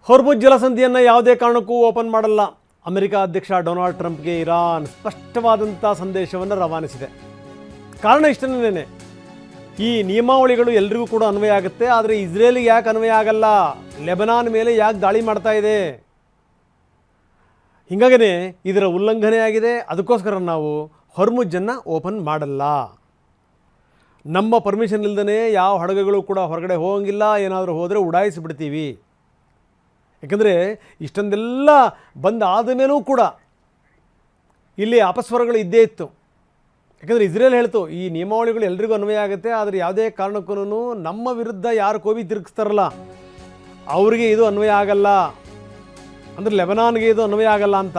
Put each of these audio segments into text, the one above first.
ಹೊರ್ಮುಜ್ ಜಲಸಂಧಿಯನ್ನು ಯಾವುದೇ ಕಾರಣಕ್ಕೂ ಓಪನ್ ಮಾಡಲ್ಲ. ಅಮೆರಿಕ ಅಧ್ಯಕ್ಷ ಡೊನಾಲ್ಡ್ ಟ್ರಂಪ್ಗೆ ಇರಾನ್ ಸ್ಪಷ್ಟವಾದಂಥ ಸಂದೇಶವನ್ನು ರವಾನಿಸಿದೆ. ಕಾರಣ ಇಷ್ಟನೇ, ಈ ನಿಯಮಾವಳಿಗಳು ಎಲ್ರಿಗೂ ಕೂಡ ಅನ್ವಯ ಆಗುತ್ತೆ, ಆದರೆ ಇಸ್ರೇಲಿಗೆ ಯಾಕೆ ಅನ್ವಯ ಆಗಲ್ಲ, ಲೆಬನಾನ್ ಮೇಲೆ ಯಾಕೆ ದಾಳಿ ಮಾಡ್ತಾ ಇದೆ, ಹೀಗಾಗೇ ಇದರ ಉಲ್ಲಂಘನೆ ಆಗಿದೆ. ಅದಕ್ಕೋಸ್ಕರ ನಾವು ಹೊರ್ಮುಜನ್ನು ಓಪನ್ ಮಾಡಲ್ಲ. ನಮ್ಮ ಪರ್ಮಿಷನ್ ಇಲ್ಲದೇ ಯಾವ ಹಡಗುಗಳು ಕೂಡ ಹೊರಗಡೆ ಹೋಗಂಗಿಲ್ಲ. ಏನಾದರೂ ಹೋದರೆ ಉಡಾಯಿಸಿಬಿಡ್ತೀವಿ. ಯಾಕಂದರೆ ಇಷ್ಟೊಂದೆಲ್ಲ ಬಂದಾದ ಮೇಲೂ ಕೂಡ ಇಲ್ಲಿ ಅಪಸ್ವರಗಳು ಇದ್ದೇ ಇತ್ತು. ಯಾಕಂದರೆ ಇಸ್ರೇಲ್ ಹೇಳ್ತು ಈ ನಿಯಮಾವಳಿಗಳು ಎಲ್ರಿಗೂ ಅನ್ವಯ ಆಗುತ್ತೆ, ಆದರೆ ಯಾವುದೇ ಕಾರಣಕ್ಕೂ ನಮ್ಮ ವಿರುದ್ಧ ಯಾರು ಕೋವಿ ತಿರುಗಿಸ್ತಾರಲ್ಲ ಅವರಿಗೆ ಇದು ಅನ್ವಯ ಆಗಲ್ಲ, ಅಂದರೆ ಲೆಬನಾನ್ಗೆ ಇದು ಅನ್ವಯ ಆಗಲ್ಲ ಅಂತ.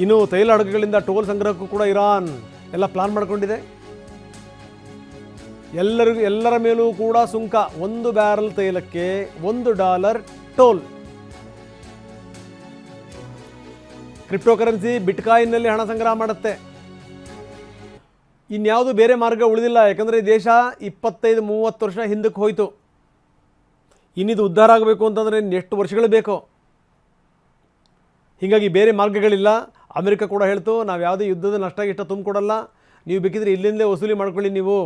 ಇನ್ನು ತೈಲ ಹಡಗುಗಳಿಂದ ಟೋಲ್ ಸಂಗ್ರಹಕ್ಕೂ ಕೂಡ ಇರಾನ್ ಎಲ್ಲ ಪ್ಲಾನ್ ಮಾಡಿಕೊಂಡಿದೆ. ಎಲ್ಲರ ಮೇಲೂ ಕೂಡ ಸುಂಕ, 1 ಬ್ಯಾರಲ್ ತೈಲಕ್ಕೆ $1 ಟೋಲ್. ಕ್ರಿಪ್ಟೋಕರೆನ್ಸಿ ಬಿಟ್ಕಾಯಿನ್ನಲ್ಲಿ ಹಣ ಸಂಗ್ರಹ ಮಾಡುತ್ತೆ. ಇನ್ಯಾವುದು ಬೇರೆ ಮಾರ್ಗ ಉಳಿದಿಲ್ಲ. ಯಾಕಂದರೆ ದೇಶ 25-30 ವರ್ಷ ಹಿಂದಕ್ಕೆ ಹೋಯಿತು. ಇನ್ನಿದು ಉದ್ಧಾರ ಆಗಬೇಕು ಅಂತಂದರೆ ಎಷ್ಟು ವರ್ಷಗಳು ಬೇಕೋ. ಹೀಗಾಗಿ ಬೇರೆ ಮಾರ್ಗಗಳಿಲ್ಲ. ಅಮೆರಿಕ ಕೂಡ ಹೇಳ್ತು ನಾವು ಯಾವುದೇ ಯುದ್ಧದ ನಷ್ಟ ತುಂಬಿಕೊಡಲ್ಲ, ನೀವು ಬೇಕಿದ್ರೆ ಇಲ್ಲಿಂದಲೇ ವಸೂಲಿ ಮಾಡ್ಕೊಳ್ಳಿ, ನೀವು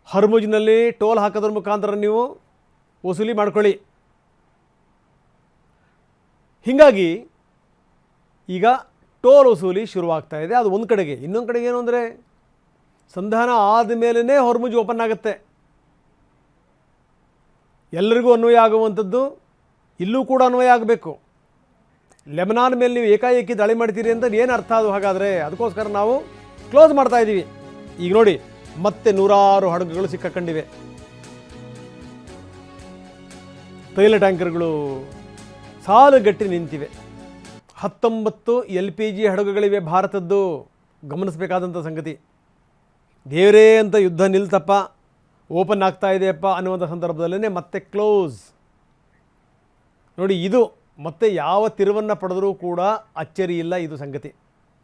ಹೊರ್ಮುಜ್ನಲ್ಲಿ ಟೋಲ್ ಹಾಕೋದ್ರ ಮುಖಾಂತರ ನೀವು ವಸೂಲಿ ಮಾಡ್ಕೊಳ್ಳಿ. ಹೀಗಾಗಿ ಈಗ ಟೋಲ್ ವಸೂಲಿ ಶುರುವಾಗ್ತಾ ಇದೆ. ಅದು ಒಂದು ಕಡೆಗೆ. ಇನ್ನೊಂದು ಕಡೆಗೆ ಏನು ಅಂದರೆ ಸಂಧಾನ ಆದಮೇಲೆ ಹೊರ್ಮುಜ್ ಓಪನ್ ಆಗುತ್ತೆ. ಎಲ್ಲರಿಗೂ ಅನ್ವಯ ಆಗುವಂಥದ್ದು ಇಲ್ಲೂ ಕೂಡ ಅನ್ವಯ ಆಗಬೇಕು. ಲೆಬನಾನ್ ಮೇಲೆ ನೀವು ಏಕಾಏಕಿ ದಾಳಿ ಮಾಡ್ತೀರಿ ಅಂತ ಏನು ಅರ್ಥ ಅದು? ಹಾಗಾದರೆ ಅದಕ್ಕೋಸ್ಕರ ನಾವು ಕ್ಲೋಸ್ ಮಾಡ್ತಾ ಇದ್ದೀವಿ. ಈಗ ನೋಡಿ ಮತ್ತೆ 100 ಹಡಗುಗಳು ಸಿಕ್ಕಾಕೊಂಡಿವೆ. ತೈಲ ಟ್ಯಾಂಕರ್ಗಳು ಸಾಲುಗಟ್ಟಿ ನಿಂತಿವೆ. 19 LPG ಹಡಗುಗಳಿವೆ ಭಾರತದ್ದು. ಗಮನಿಸಬೇಕಾದಂಥ ಸಂಗತಿ. ದೇವರೇ ಅಂತ ಯುದ್ಧ ನಿಲ್ತಪ್ಪ, ಓಪನ್ ಆಗ್ತಾ ಇದೆಯಪ್ಪ ಅನ್ನುವಂಥ ಸಂದರ್ಭದಲ್ಲೇ ಮತ್ತೆ ಕ್ಲೋಸ್. ನೋಡಿ, ಇದು ಮತ್ತೆ ಯಾವ ತಿರುವನ್ನು ಪಡೆದರೂ ಕೂಡ ಅಚ್ಚರಿ ಇಲ್ಲ ಇದು ಸಂಗತಿ.